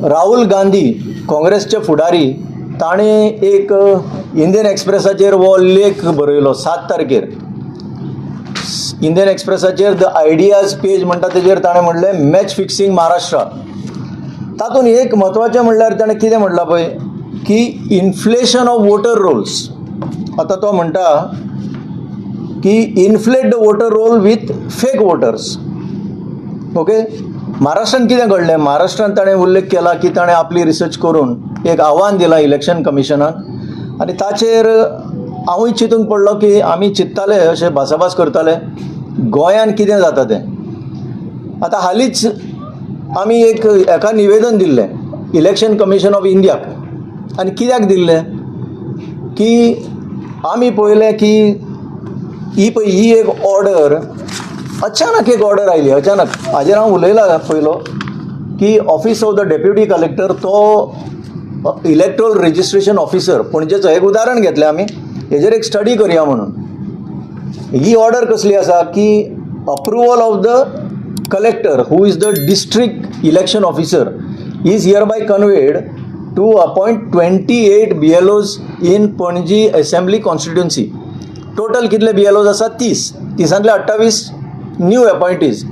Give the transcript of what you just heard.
राहुल गांधी काँग्रेसचे फुडारी ताणे एक इंडियन एक्सप्रेसाचेर वो लेख बरयलो 7 तारखेर. इंडियन एक्सप्रेसाचेर द आयडियाज पेज म्हणटा तेजेर ताणें म्हणलें मॅच फिक्सिंग महाराष्ट्रा. तातूंत एक म्हत्वाचें म्हणल्यार ताणें कितें म्हणलां पळय की इन्फ्लेशन ऑफ वोटर रोल्स. आतां तो म्हणटा की inflate the voter roll with fake voters. Okay. महाराष्ट्रान कितें घडलें? महाराष्ट्रान ताणें उल्लेख केला की ताणें आपली रिसर्च करून एक आव्हान दिलां इलेक्शन कमिशनाक आनी ताचेर हांवूय चिंतूंक पडलो की आमी चिंत्ताले अशें भासाभास करताले गोंयान कितें जाता तें. आतां हालींच आमी एका निवेदन दिल्लें इलेक्शन कमिशन ऑफ इंडियाक. आनी कित्याक दिल्लें की आमी पळयलें की ही एक ऑर्डर अचानक एक ऑर्डर आयली. अचानक हाजेर हांव उलयलां पयलो की office of the deputy collector तो इलेक्ट्रोल रजिस्ट्रेशन ऑफिसर पणजेचो एक उदाहरण घेतलें आमी हेजेर एक स्टडी करया म्हणून. ही ऑर्डर कसली आसा की approval of the collector who is the district election officer is hereby conveyed to appoint 28 BLOs in Panaji assembly constituency. Total कितले BLOs आसा? 30. 30तले 28 न्यू अपॉइंटीज.